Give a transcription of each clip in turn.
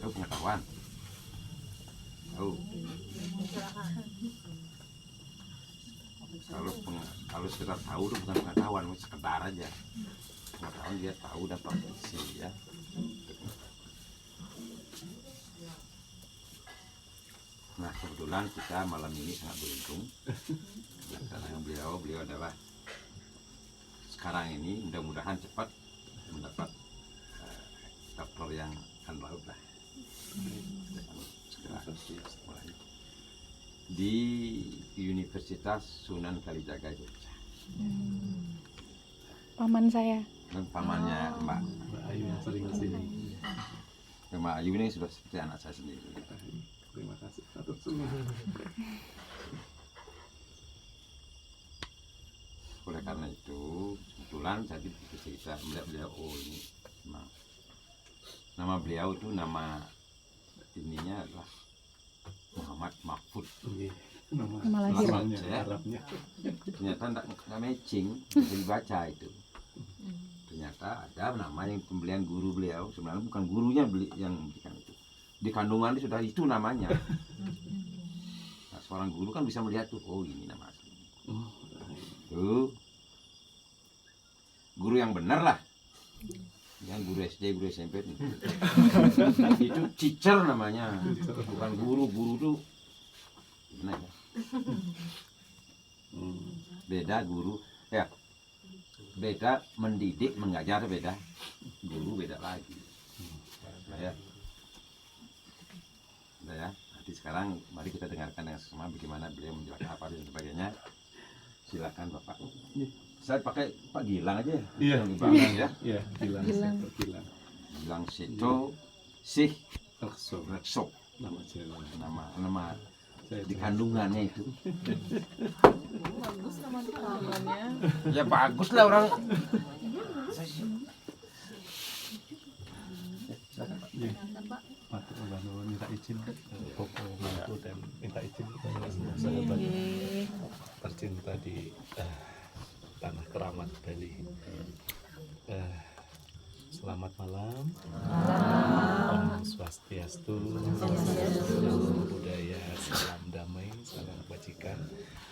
tahu pengetahuan. Tahu. Kalau sekedar tahu itu bukan pengetahuan, sekedar aja. Pengetahuan dia tahu dan praktisi ya. Nah kebetulan kita malam ini sangat beruntung karena beliau adalah sekarang ini mudah-mudahan cepat mendapat doktor yang laut lah. Segera mulai di Universitas Sunan Kalijaga Jogja. Paman saya. Dan pamannya Mbak Ayu yang sering kesini. Mbak Ayu ini sudah seperti anak saya sendiri. Terima kasih atas semua. Oleh karena itu kebetulan saya bisa melihat beliau, oh ini memang nama beliau itu nama ininya adalah Muhammad Mahfud. Nama lahir. Arabnya. Ternyata tidak matching, bisa dibaca itu. Ternyata ada nama yang pembelian guru beliau, sebenarnya bukan gurunya yang memberikan itu. Di kandungan itu sudah itu namanya. Nah, seorang guru kan bisa melihat tuh, oh ini nama asli. Tuh, guru yang benar lah. Yang guru SD, guru SMP itu teacher namanya, bukan guru. Guru tuh gimana ya? Beda guru ya, beda mendidik, mengajar beda, guru beda lagi. Nah, ya. Nah, ya. Nanti sekarang mari kita dengarkan dengan sesama bagaimana beliau menjelaskan apa dan sebagainya. Silakan Bapak. Saya pakai Pak Gilang aja ya. Iya, Gilang ya. Iya, Gilang. Gilang Seto Sih Rekso. Nama Jawa. Nama Saya di kandungannya itu. Bagus namanya. Ya bagus lah orang. Iya. Matur nuwun minta izin Bopo mantu dan minta izin kepada semua sahabat tercinta di tanah keramat Bali. Selamat malam. Om Swastiastu. Salam budaya, salam damai, salam kebajikan,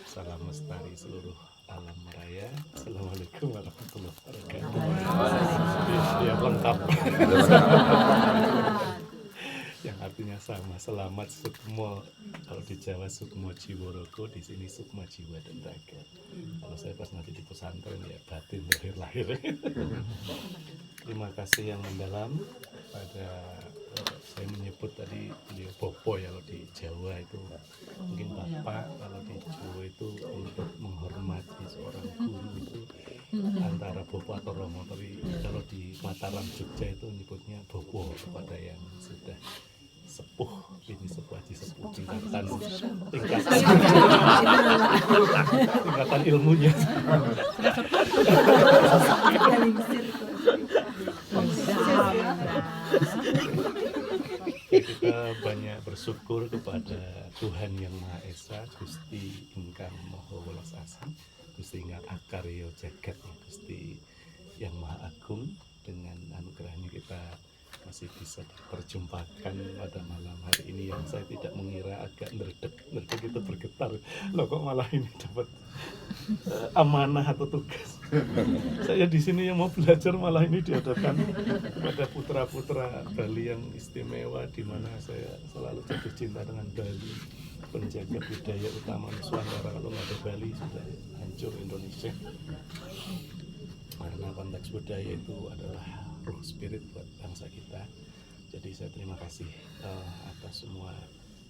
salam lestari seluruh alam raya. Assalamualaikum warahmatullahi wabarakatuh. Ya lengkap. Yang artinya sama, selamat Sukmo. Kalau di Jawa Sukmo Jiworogo, di sini Sukma Jiwa dan Raga. Kalau saya pas nanti di pesantren ya batin dari lahir. Terima kasih yang mendalam pada saya menyebut tadi beliau Bopo ya, kalau di Jawa itu mungkin Bapak, kalau di Jawa itu untuk menghormati seorang guru itu antara Bopo atau Romo, tapi kalau di Mataram Jogja itu menyebutnya Bopo kepada yang sudah sepuh, ini sepuh haji sepuh tingkatan ilmunya. Kita banyak bersyukur kepada Tuhan Yang Maha Esa, Gusti Ingkang Maha Welas Asih, Gusti Ingkang Akarya Jagat, Gusti Yang Maha Agung. Dengan anugerahnya kita masih bisa diperjumpakan pada malam hari ini yang saya tidak mengira agak nerdek itu bergetar. Loh kok malah ini dapat amanah atau tugas. Saya di sini yang mau belajar malah ini dihadapkan kepada putra-putra Bali yang istimewa, di mana saya selalu jatuh cinta dengan Bali, penjaga budaya utama Nusantara. Kalau nggak ada Bali sudah hancur Indonesia. Karena konteks budaya itu adalah roh spirit buat bangsa kita. Jadi saya terima kasih atas semua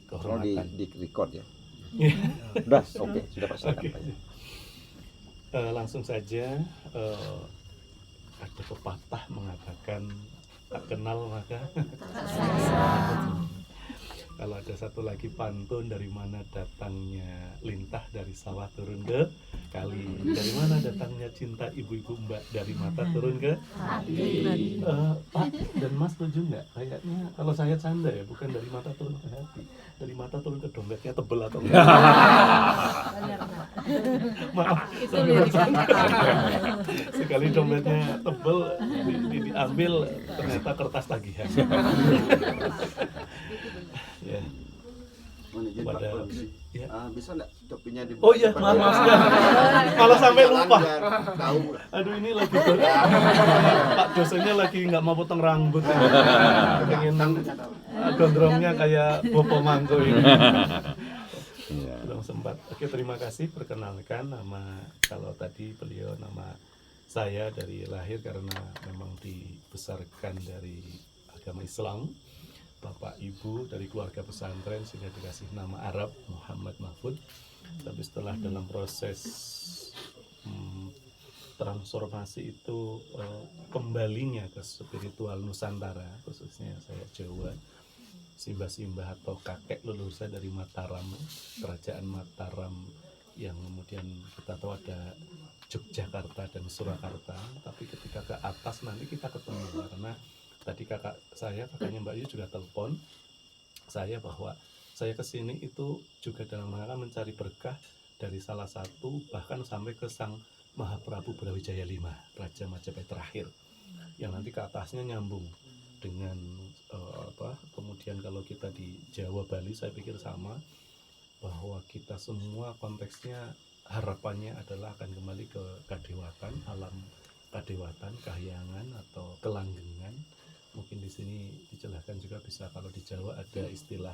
kehormatan. Di record ya. Udah, oke, sudah Pak. Okay. Langsung saja, ada pepatah mengatakan tak kenal maka kalau ada satu lagi pantun, dari mana datangnya lintah dari sawah turun ke kali, dari mana datangnya cinta ibu-ibu mbak dari mata turun ke hati. Pak dan Mas setuju nggak? Kayaknya kalau saya canda ya, bukan dari mata turun ke hati, dari mata turun ke dompetnya tebel atau enggak? Maaf, sekali dompetnya tebel diambil ternyata kertas tagihan. bisa nggak topinya di Oh iya, maaf malah sampai lupa. Tahu. Aduh ini lagi Pak dosennya lagi nggak mau potong rambut ya. Pengen gondrongnya kayak Bopo Mangko ini. Iya. Belum sempat. Oke, terima kasih. Perkenalkan nama, kalau tadi beliau nama saya dari lahir karena memang dibesarkan dari agama Islam. Bapak Ibu dari keluarga pesantren sehingga dikasih nama Arab Muhammad Mahfud. Tapi setelah dalam proses transformasi itu kembalinya ke spiritual Nusantara, khususnya saya Jawa, simbah-simbah atau kakek leluhur saya dari Mataram, kerajaan Mataram yang kemudian kita tahu ada Yogyakarta dan Surakarta. Tapi ketika ke atas nanti kita ketemu, karena tadi kakaknya Mbak Yu juga telepon saya bahwa saya kesini itu juga dalam rangka mencari berkah dari salah satu, bahkan sampai ke Sang Mahaprabu Brawijaya V, Raja Majapahit terakhir, yang nanti ke atasnya nyambung dengan kemudian kalau kita di Jawa Bali saya pikir sama, bahwa kita semua konteksnya harapannya adalah akan kembali ke kadewatan, alam kadewatan, kahyangan atau kelanggengan. Mungkin di sini dijelaskan juga bisa, kalau di Jawa ada istilah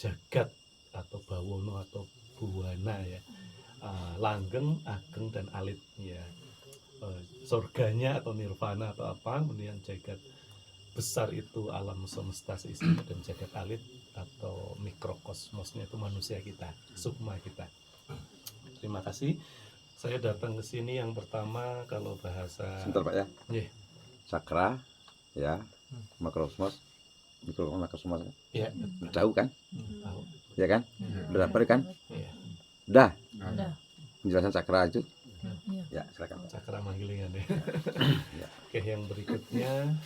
jagat atau bawono atau buwana ya, langgeng, ageng dan alit ya, surganya atau nirvana atau apa, kemudian jagat besar itu alam semesta seisinya, dan jagat alit atau mikrokosmosnya itu manusia kita, sukma kita. Terima kasih. Saya datang ke sini yang pertama kalau bahasa. Sebentar Pak ya. Yeah. Sakra, ya, makrosmos, mikrokosmos, Ya, jauh kan? tahu. Ya kan? Udah dapet kan? Ya. Udah. Udah. Penjelasan sakra itu. Iya. Ya, silakan. Cakra manggilingan ya. Ya. Oke, yang berikutnya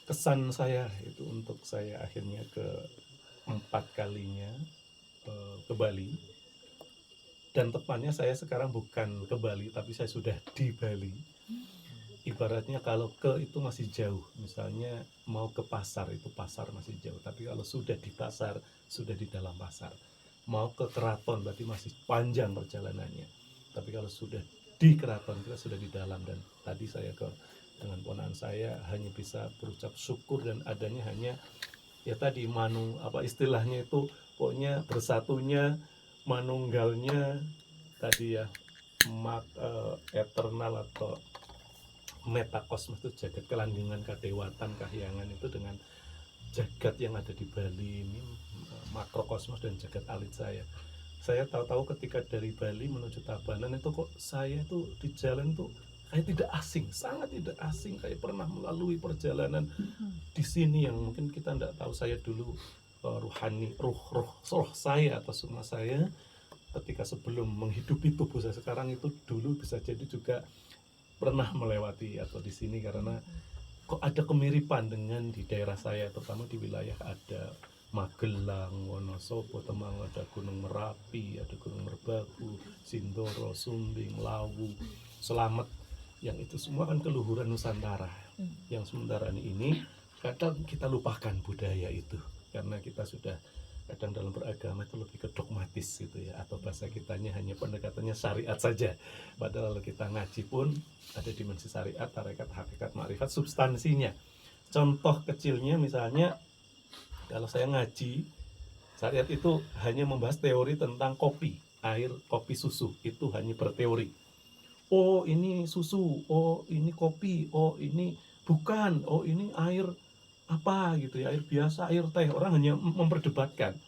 kesan saya itu untuk saya akhirnya keempat kalinya ke Bali, dan tepatnya saya sekarang bukan ke Bali tapi saya sudah di Bali. Ibaratnya kalau ke itu masih jauh, misalnya mau ke pasar itu pasar masih jauh, tapi kalau sudah di pasar sudah di dalam pasar. Mau ke keraton berarti masih panjang perjalanannya, tapi kalau sudah di keraton kita sudah di dalam. Dan tadi saya dengan ponakan saya hanya bisa berucap syukur, dan adanya hanya ya tadi istilahnya itu pokoknya bersatunya, manunggalnya tadi ya, eternal atau metakosmos itu jagat kelanggengan, kadewatan, kahyangan itu dengan jagat yang ada di Bali ini, makrokosmos dan jagat alit saya. Saya tahu-tahu ketika dari Bali menuju Tabanan itu kok saya tuh di jalan tuh kayak tidak asing, sangat tidak asing, kayak pernah melalui perjalanan di sini yang mungkin kita tidak tahu. Saya dulu ruhani, roh saya atau sukma saya ketika sebelum menghidupi tubuh saya sekarang itu dulu bisa jadi juga pernah melewati atau di sini, karena kok ada kemiripan dengan di daerah saya, terutama di wilayah ada Magelang, Wonosobo, Temanggung, ada Gunung Merapi, ada Gunung Merbabu, Sindoro, Sumbing, Lawu, Slamet, yang itu semua kan keluhuran Nusantara. Yang sementara ini kadang kita lupakan budaya itu karena kita sudah kadang dalam beragama itu lebih ke dogmatis gitu ya, atau bahasa kitanya hanya pendekatannya syariat saja, padahal kita ngaji pun ada dimensi syariat, tarekat, hakikat, makrifat, substansinya. Contoh kecilnya misalnya kalau saya ngaji syariat itu hanya membahas teori tentang kopi, air, kopi, susu, itu hanya berteori. Oh ini susu, oh ini kopi, oh ini bukan, oh ini air apa gitu ya, air biasa, air teh, orang hanya memperdebatkan.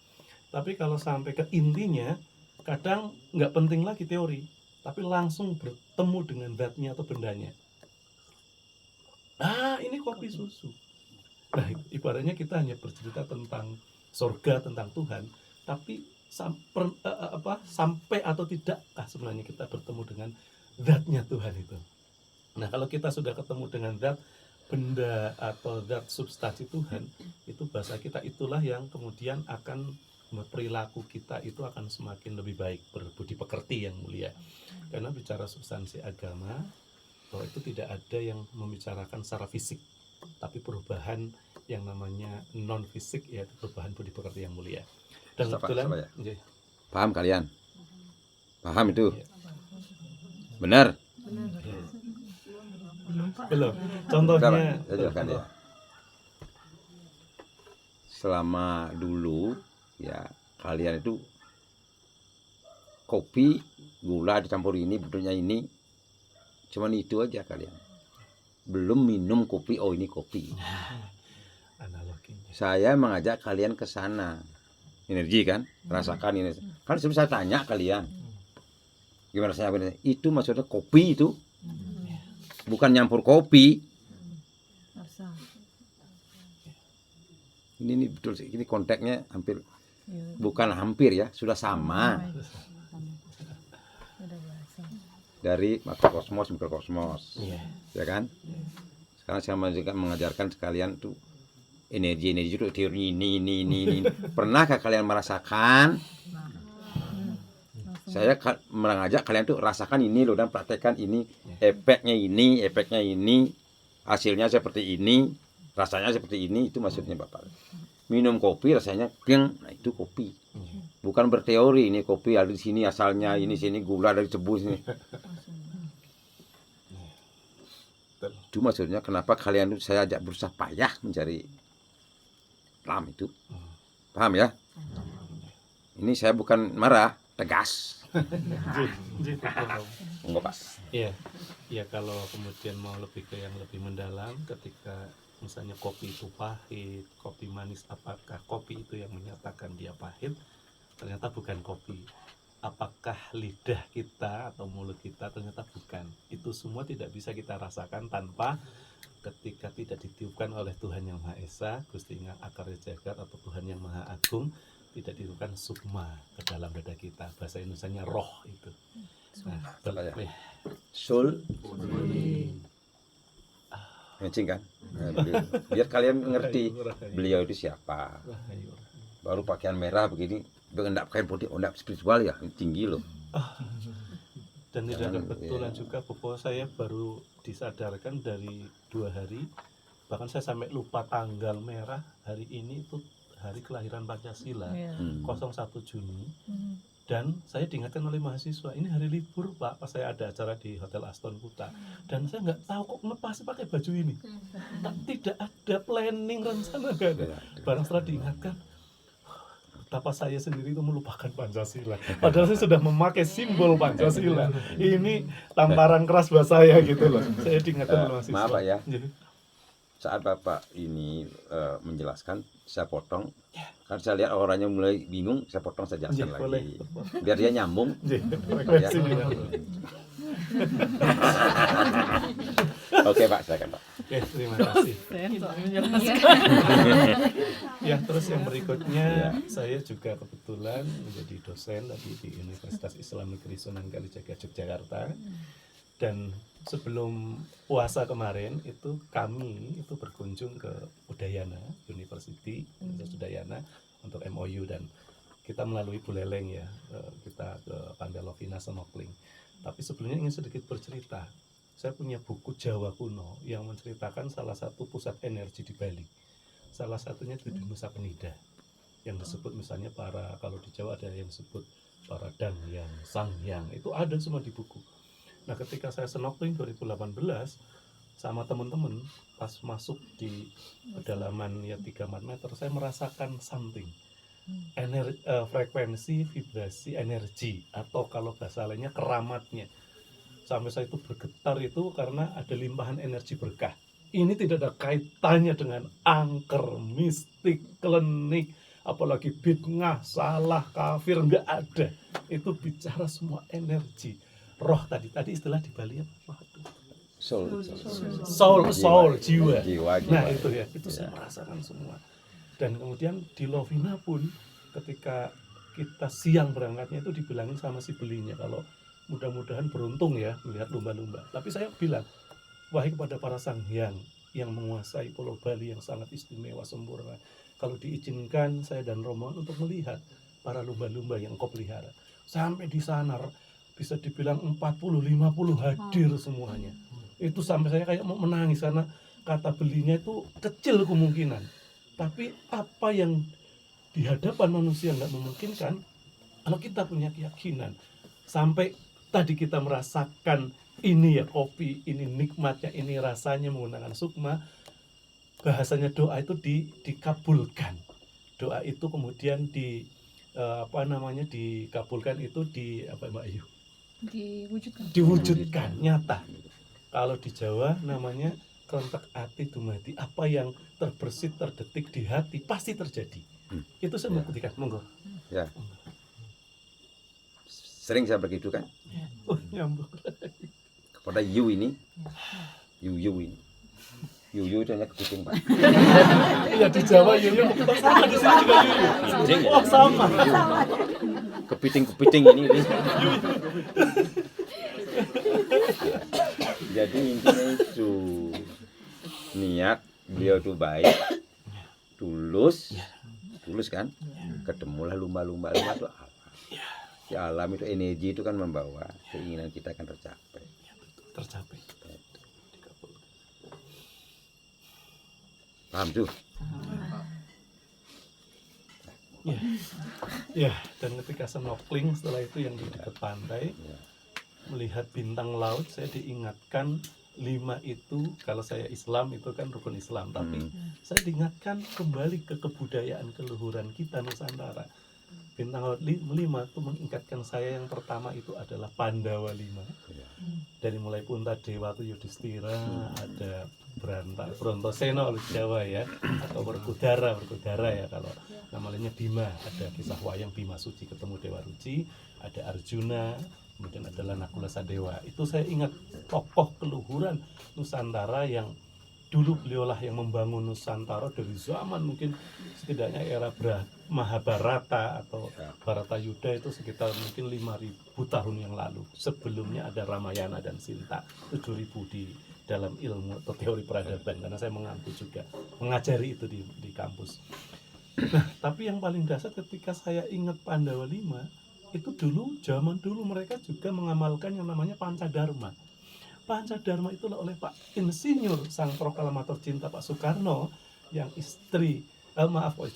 Tapi kalau sampai ke intinya kadang nggak penting lagi teori, tapi langsung bertemu dengan zatnya atau bendanya. Ini kopi susu. Nah ibaratnya kita hanya bercerita tentang surga, tentang Tuhan, tapi sampai atau tidak sebenarnya kita bertemu dengan zatnya Tuhan itu. Nah kalau kita sudah ketemu dengan zat benda atau zat substansi Tuhan, itu bahasa kita itulah yang kemudian akan perilaku kita itu akan semakin lebih baik, berbudi pekerti yang mulia. Karena bicara substansi agama, bahwa itu tidak ada yang membicarakan secara fisik, tapi perubahan yang namanya non fisik, yaitu perubahan budi pekerti yang mulia. Dan Pak, kebetulan Pak, ya. nggih. Paham kalian? Paham itu? Iya. Benar? Belum. Bentar, Contohnya Pak. Saya jelaskan ya. Selama dulu ya kalian itu kopi, gula dicampur ini, bentuknya ini, cuman itu aja kalian. Belum minum kopi, oh ini kopi. analoginya. Saya mengajak kalian ke sana. Energi kan, rasakan ini. Kan sebelum saya tanya kalian, gimana saya bilang, itu maksudnya kopi itu, bukan nyampur kopi. Ini betul sih, ini konteksnya hampir, bukan hampir ya, sudah sama. Dari makrokosmos mikrokosmos, Iya. ya kan? Sekarang saya mengajarkan sekalian tuh energi itu teori ini. Pernahkah kalian merasakan? Saya mengajak kalian tuh rasakan ini loh dan praktekkan ini, efeknya ini, hasilnya seperti ini, rasanya seperti ini, itu maksudnya Bapak. Minum kopi rasanya geng, nah itu kopi. Bukan berteori ini kopi ada di sini asalnya, ini sini gula dari tebu sini. Itu maksudnya kenapa kalian tuh saya ajak berusaha payah mencari lam itu. Paham ya? Ini saya bukan marah, tegas. Nggih, betul. Enggak, Pak. Iya, ya kalau kemudian mau lebih ke yang lebih mendalam, ketika misalnya kopi itu pahit, kopi manis, apakah kopi itu yang menyatakan dia pahit? Ternyata bukan kopi. Apakah lidah kita atau mulut kita? Ternyata bukan. Itu semua tidak bisa kita rasakan tanpa ketika tidak ditiupkan oleh Tuhan Yang Maha Esa, Gusti Ingat Akar Jagat atau Tuhan Yang Maha Agung, tidak ditiupkan sukma ke dalam dada kita. Bahasa Indonesianya roh itu. Nah, Ya. Sul matching kan? Nah, biar kalian mengerti beliau itu siapa. Baru pakaian merah begini, enggak pakai putih, enggak spiritual ya, tinggi loh. Dan tidak Jangan, kebetulan iya. juga bahwa saya baru disadarkan dari 2 hari, bahkan saya sampai lupa tanggal merah hari ini itu hari kelahiran Pancasila, 01 Juni. Dan saya diingatkan oleh mahasiswa, ini hari libur Pak, pas saya ada acara di Hotel Aston Kuta, dan saya nggak tahu kok pasti pakai baju ini. Tidak ada planning, rencana, nggak ada. Barang setelah diingatkan, betapa saya sendiri itu melupakan Pancasila. Padahal saya sudah memakai simbol Pancasila. Ini tamparan keras buat saya gitu loh. Saya diingatkan oleh mahasiswa. Maaf Pak ya, Jadi, saat Bapak ini menjelaskan, saya potong. Kan saya lihat orangnya mulai bingung, saya potong, saya jelaskan Iya, boleh. lagi. Biar dia nyambung. Ya. Oke Pak, silakan Pak. Oke, terima kasih. Ya, terus yang berikutnya, saya juga kebetulan menjadi dosen tadi di Universitas Islam Negeri Sunan Kalijaga Yogyakarta. Dan sebelum puasa kemarin itu kami itu berkunjung ke Udayana University, Universitas Udayana untuk MOU, dan kita melalui Buleleng ya, kita ke Pantai Lovina snorkeling. Tapi sebelumnya ingin sedikit bercerita. Saya punya buku Jawa kuno yang menceritakan salah satu pusat energi di Bali. Salah satunya itu di Nusa Penida, yang disebut misalnya kalau di Jawa ada yang disebut para Dangyang, Sangyang, itu ada semua di buku. Nah, ketika saya snorkeling 2018 sama teman-teman, pas masuk di kedalaman ya 3-4 meter, saya merasakan something. Frekuensi, vibrasi, energi, atau kalau bahasa lainnya keramatnya. Sampai saya itu bergetar itu karena ada limpahan energi berkah. Ini tidak ada kaitannya dengan angker, mistik, klinik, apalagi bid'ah, salah, kafir, enggak ada. Itu bicara semua energi. Roh tadi istilah di Bali apa? Soul, jiwa. Nah, itu ya, itu saya merasakan semua. Dan kemudian di Lovina pun ketika kita siang berangkatnya itu dibilangin sama si belinya kalau mudah-mudahan beruntung ya melihat lumba-lumba. Tapi saya bilang, wahai kepada para sanghyang yang menguasai Pulau Bali yang sangat istimewa sempurna, kalau diizinkan saya dan Romo untuk melihat para lumba-lumba yang kau pelihara. Sampai di sana bisa dibilang 40-50 hadir semuanya. Itu sampai saya kayak mau menangis karena kata belinya itu kecil kemungkinan. Tapi apa yang di hadapan manusia nggak memungkinkan. Kalau kita punya keyakinan, sampai tadi kita merasakan ini ya kopi, ini nikmatnya, ini rasanya menggunakan sukma, bahasanya doa itu dikabulkan. Doa itu kemudian dikabulkan itu Mbak Ayu? Diwujudkan nyata. Kalau di Jawa namanya kontak ati dumadi, apa yang terbersit terdetik di hati pasti terjadi. Itu saya membuktikan. Monggo. Ya. Sering saya begitu kan Oh, nyambung. kepada Yu ini. Yu ini. Yu itu hanya kepiting, Pak. Iya, di Jawa yuyu sama, di sini juga yuyu. Kepiting, ya? Oh, sama. Kepiting ini. Jadi intinya itu niat beliau itu baik, tulus kan. Ketemulah lumba-lumba itu alam. Di alam itu energi itu kan membawa keinginan kita akan tercapai. Tercapai. Paham tuh? Ya, dan ketika snorkeling setelah itu yang di dekat pantai, melihat bintang laut, saya diingatkan 5 itu, kalau saya Islam itu kan rukun Islam, tapi saya diingatkan kembali ke kebudayaan keluhuran kita Nusantara. Bintang laut 5 itu mengingatkan saya, yang pertama itu adalah Pandawa 5. Dari mulai Puntadewa itu Yudhistira, ada Brontoseno oleh Jawa ya, atau Werkudara ya kalau namanya Bima, ada kisah wayang Bima Suci ketemu Dewa Ruci, ada Arjuna, kemudian ada Nakula Sadewa. Itu saya ingat tokoh keluhuran Nusantara yang dulu beliaulah yang membangun Nusantara dari zaman mungkin setidaknya era Mahabharata atau Bharatayuda itu sekitar mungkin 5.000 tahun yang lalu. Sebelumnya ada Ramayana dan Sinta, 7.000 di dalam ilmu atau teori peradaban, karena saya mengaku juga mengajari itu di kampus. Nah, tapi yang paling dasar ketika saya ingat Pandawa 5 itu dulu, zaman dulu mereka juga mengamalkan yang namanya Pancadharma. Pancadharma itulah oleh Pak Insinyur, sang proklamator cinta Pak Soekarno, yang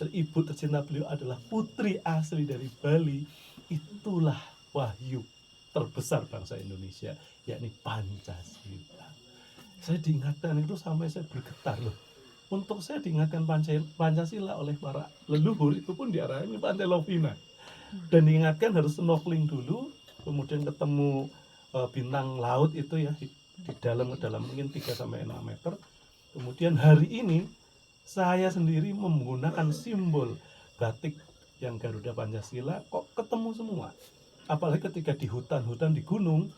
ibu tercinta beliau adalah putri asli dari Bali. Itulah wahyu terbesar bangsa Indonesia, yakni Pancasila. Saya diingatkan itu sampai saya bergetar loh. Untuk saya diingatkan Pancasila oleh para leluhur itu pun diarahkan Pantai Lovina. Dan diingatkan harus snorkeling dulu, kemudian ketemu bintang laut itu ya di dalam mungkin 3-6 meter. Kemudian hari ini saya sendiri menggunakan simbol batik yang Garuda Pancasila, kok ketemu semua. Apalagi ketika di hutan di gunung,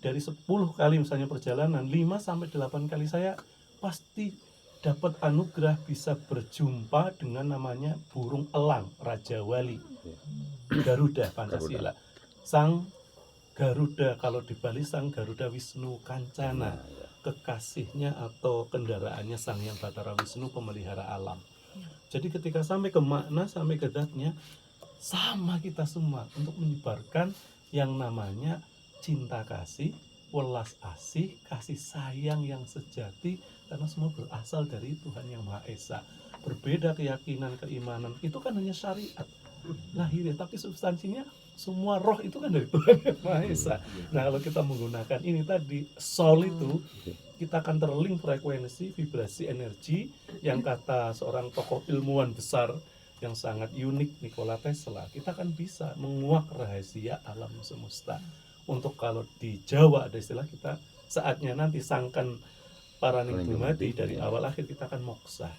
dari 10 kali misalnya perjalanan, 5-8 kali saya pasti dapat anugerah bisa berjumpa dengan namanya burung elang Raja Wali, Garuda Pancasila. Sang Garuda, kalau di Bali sang Garuda Wisnu Kancana, kekasihnya atau kendaraannya Sang Hyang Batara Wisnu, pemelihara alam. Jadi ketika sampai ke makna, sampai ke zatnya, sama kita semua untuk menyebarkan yang namanya cinta kasih, welas asih, kasih sayang yang sejati, karena semua berasal dari Tuhan Yang Maha Esa. Berbeda keyakinan, keimanan, itu kan hanya syariat lahirnya, tapi substansinya semua roh itu kan dari Tuhan Yang Maha Esa. Nah, kalau kita menggunakan ini tadi, soul itu, kita akan terlink frekuensi, vibrasi, energi yang kata seorang tokoh ilmuwan besar yang sangat unik, Nikola Tesla, kita akan bisa menguak rahasia alam semesta. Untuk kalau di Jawa ada istilah kita, saatnya nanti sangkan paraning dumadi, dari awal akhir kita akan moksa.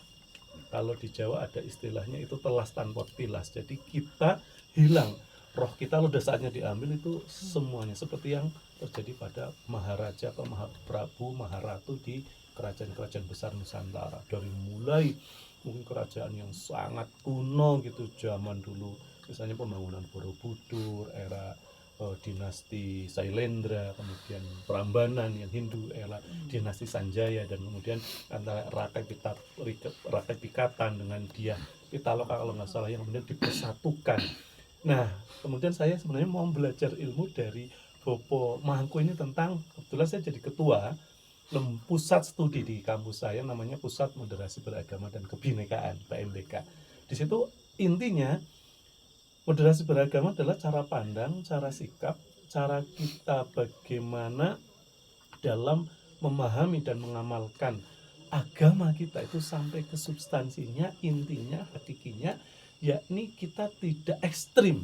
Kalau di Jawa ada istilahnya itu telas tanpa tilas, jadi kita hilang. Roh kita udah saatnya diambil itu semuanya, seperti yang terjadi pada Maharaja atau Mahaprabu, Maharatu di kerajaan-kerajaan besar Nusantara. Dari mulai mungkin kerajaan yang sangat kuno gitu zaman dulu, misalnya pembangunan Borobudur, era dinasti Sailendra, kemudian Prambanan yang Hindu, era dinasti Sanjaya, dan kemudian antara Rakai Pikatan dengan Dyah Pitaloka kalau nggak salah, yang kemudian dipersatukan. Nah, kemudian saya sebenarnya mau belajar ilmu dari Bopo Mangku ini tentang, kebetulan saya jadi ketua pusat studi di kampus saya, namanya Pusat Moderasi Beragama dan Kebinekaan, PMBK. Di situ intinya moderasi beragama adalah cara pandang, cara sikap, cara kita bagaimana dalam memahami dan mengamalkan agama kita itu sampai ke substansinya, intinya, hakikinya, yakni kita tidak ekstrim,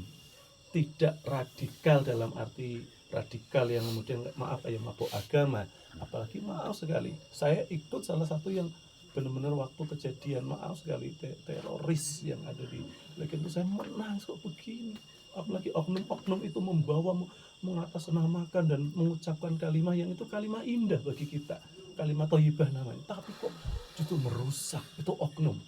tidak radikal dalam arti radikal yang kemudian mabuk agama. Apalagi maaf sekali, saya ikut salah satu yang benar-benar waktu kejadian maaf sekali teroris yang ada di Legian itu, saya menangis kok begini. Apalagi oknum-oknum itu membawa mengatasnamakan dan mengucapkan kalimat yang itu kalimat indah bagi kita, kalimat thayyibah namanya, tapi kok justru merusak. Itu oknum.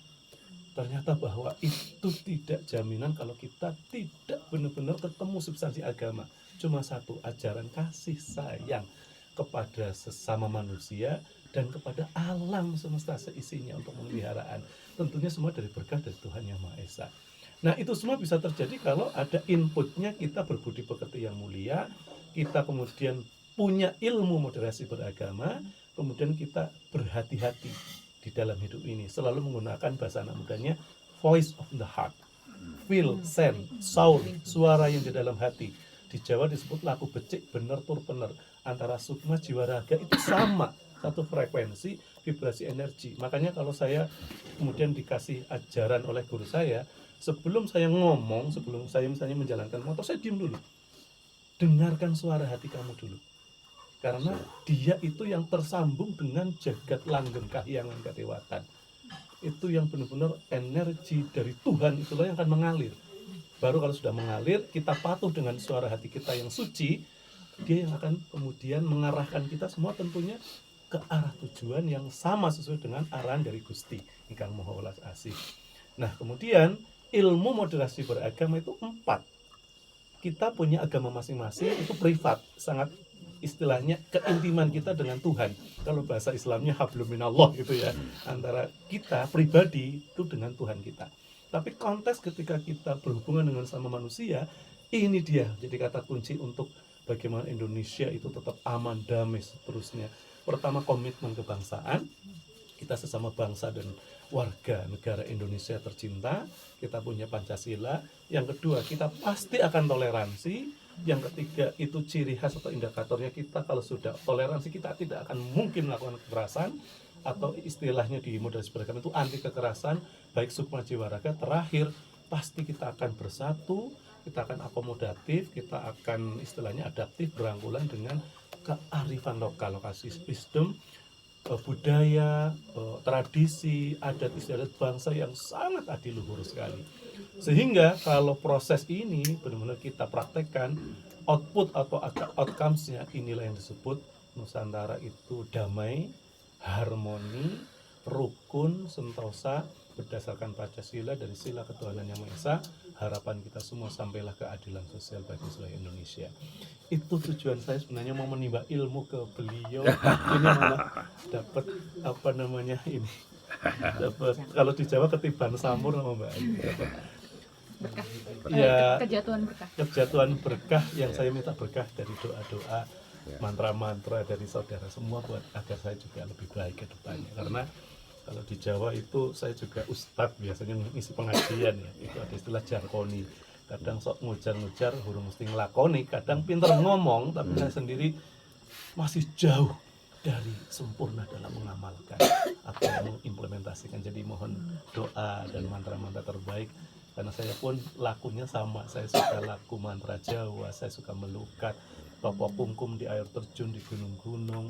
Ternyata bahwa itu tidak jaminan kalau kita tidak benar-benar ketemu substansi agama. Cuma satu, ajaran kasih sayang kepada sesama manusia dan kepada alam semesta seisinya untuk pemeliharaan. Tentunya semua dari berkah dari Tuhan Yang Maha Esa. Nah, itu semua bisa terjadi kalau ada inputnya, kita berbudi pekerti yang mulia, kita kemudian punya ilmu moderasi beragama, kemudian kita berhati-hati di dalam hidup ini, selalu menggunakan bahasa anak mudanya voice of the heart, feel, sense, sound, suara yang di dalam hati. Di Jawa disebut laku becik bener tur bener, antara sukma jiwa raga itu sama, satu frekuensi, vibrasi energi. Makanya kalau saya kemudian dikasih ajaran oleh guru saya, sebelum saya ngomong, sebelum saya misalnya menjalankan motor, saya diam dulu, dengarkan suara hati kamu dulu. Karena dia itu yang tersambung dengan jagat langgeng kahyangan kadewatan. Itu yang benar-benar energi dari Tuhan itulah yang akan mengalir. Baru kalau sudah mengalir, kita patuh dengan suara hati kita yang suci, dia yang akan kemudian mengarahkan kita semua tentunya ke arah tujuan yang sama sesuai dengan arahan dari Gusti Ingkang Maha Welas Asih. Nah, kemudian ilmu moderasi beragama itu 4. Kita punya agama masing-masing, itu privat, sangat istilahnya keintiman kita dengan Tuhan. Kalau bahasa Islamnya hablum minallah gitu ya, antara kita pribadi itu dengan Tuhan kita. Tapi konteks ketika kita berhubungan dengan sama manusia, ini dia jadi kata kunci untuk bagaimana Indonesia itu tetap aman, damai, seterusnya. Pertama, komitmen kebangsaan, kita sesama bangsa dan warga negara Indonesia tercinta, kita punya Pancasila. Yang kedua, kita pasti akan toleransi. Yang ketiga, itu ciri khas atau indikatornya kita, kalau sudah toleransi kita tidak akan mungkin melakukan kekerasan, atau istilahnya di moderasi beragama itu anti kekerasan, baik sukma jiwa raga. Terakhir, pasti kita akan bersatu, kita akan akomodatif, kita akan istilahnya adaptif, berangkulan dengan kearifan lokal, lokasi wisdom, budaya, tradisi, adat istiadat bangsa yang sangat adiluhur sekali. Sehingga kalau proses ini benar-benar kita praktekkan, output atau outcomes-nya inilah yang disebut Nusantara itu damai, harmoni, rukun, sentosa, berdasarkan Pancasila dari sila ketuhanan yang Maha Esa. Harapan kita semua sampailah keadilan sosial bagi seluruh Indonesia. Itu tujuan saya sebenarnya, mau menimba ilmu ke beliau. Ini malah dapat apa namanya ini, dapat kalau di Jawa ketiban samur sama Mbak Ayu, dapat Berkah. ya Kejatuhan berkah. kejatuhan berkah yang saya minta berkah dari doa-doa, mantra-mantra dari saudara semua buat agar saya juga lebih baik ke depannya. Karena kalau di Jawa itu saya juga ustadz, biasanya ngisi pengajian ya, itu ada istilah jarkoni. Kadang sok ngujar-ngujar, hurung mesti ngelakoni, kadang pinter ngomong, tapi saya sendiri masih jauh dari sempurna dalam mengamalkan atau mengimplementasikan. Jadi mohon doa dan mantra-mantra terbaik, karena saya pun lakunya sama. Saya suka laku mantra Jawa, saya suka melukat, topo kungkum di air terjun, di gunung-gunung,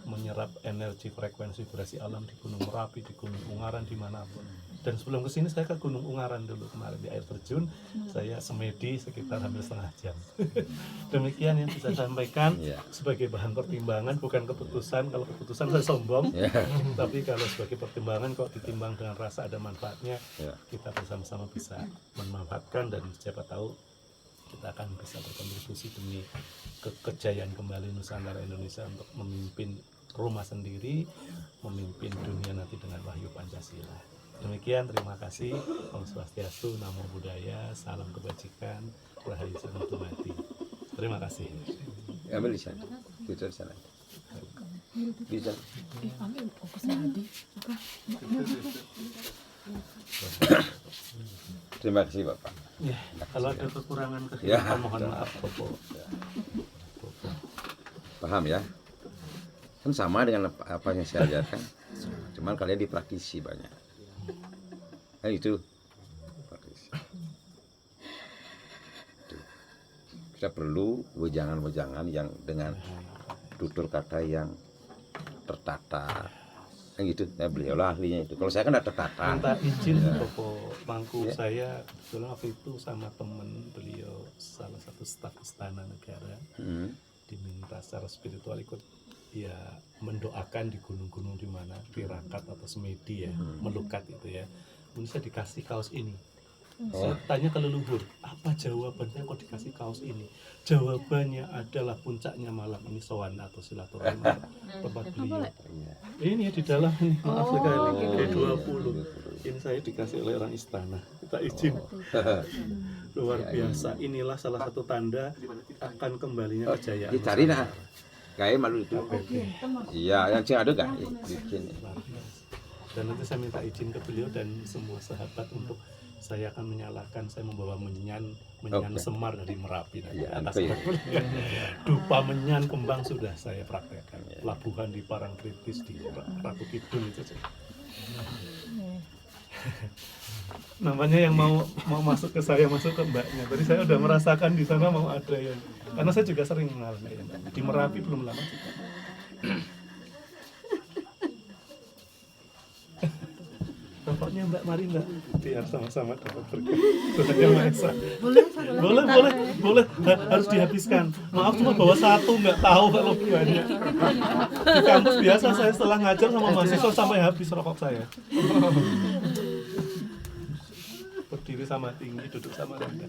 menyerap energi frekuensi vibrasi alam di Gunung Merapi, di Gunung Ungaran, dimanapun. Dan sebelum kesini saya ke Gunung Ungaran dulu kemarin di air terjun, saya semedi sekitar hampir setengah jam. Demikian yang bisa saya sampaikan sebagai bahan pertimbangan, bukan keputusan. Kalau keputusan saya sombong, tapi kalau sebagai pertimbangan kok ditimbang dengan rasa ada manfaatnya, kita bersama-sama bisa memanfaatkan, dan siapa tahu kita akan bisa berkontribusi demi kejayaan kembali Nusantara Indonesia untuk memimpin rumah sendiri, memimpin dunia nanti dengan wahyu Pancasila. Demikian, terima kasih. Om Swastiastu, Namo Buddhaya, salam kebajikan, Rahayu Sanatu Mati. Terima kasih. Ambil di sana. Putar di sana. Bisa. Ambil fokus tadi. Terima kasih Bapak. Ya, kalau ada kekurangan Ya. kekurangan mohon maaf Bopo. Paham ya? Kan sama dengan apa yang saya ajarkan. Cuman kalian dipraktisi banyak. Kan itu praktisi. Itu. Kita perlu wejangan-wejangan yang dengan tutur kata yang tertata. Kan gitu. Nah, beliau lah ahlinya itu. Kalau saya kan tidak tertata. Minta izin Bopo mangku saya kebetulan waktu itu sama temen beliau salah satu staf Istana Negara diminta secara spiritual ikut ya mendoakan di gunung-gunung di mana Tirakat atau Semedi ya melukat itu ya. Kemudian saya dikasih kaos ini. Saya tanya ke leluhur, apa jawabannya kok dikasih kaos ini? Jawabannya adalah puncaknya malam ini sowan atau silaturahmi tempat beliau. Ini ya di dalam ini, maaf sekali, G20. Ini saya dikasih oleh orang istana. Kita izin. Luar biasa. Inilah salah satu tanda akan kembalinya kejayaan. Dicari nah. Kayak malu itu. Iya, yang cing ada gak? Bikin. Dan nanti saya minta izin ke beliau dan semua sahabat untuk saya akan menyalakan, saya membawa menyan Semar dari Merapi nanti Ya, atas ya. dupa menyan kembang sudah saya praktekkan. Pelabuhan di Parangtritis di Ratu Kidul itu. Namanya yang mau masuk ke saya, masuk ke mbaknya. Tadi saya udah merasakan di sana mau ada yang, karena saya juga sering mengalami di Merapi belum lama juga. Rokoknya Mbak, mari Mbak, biar sama-sama dapat berkah. Tuhan Yang Maha Esa. Boleh. Harus dihabiskan. Maaf cuma bawa satu, nggak tahu kalau banyak. Di kampus biasa saya setelah ngajar sama mahasiswa sampai habis rokok saya. Berdiri sama tinggi, duduk sama rendah.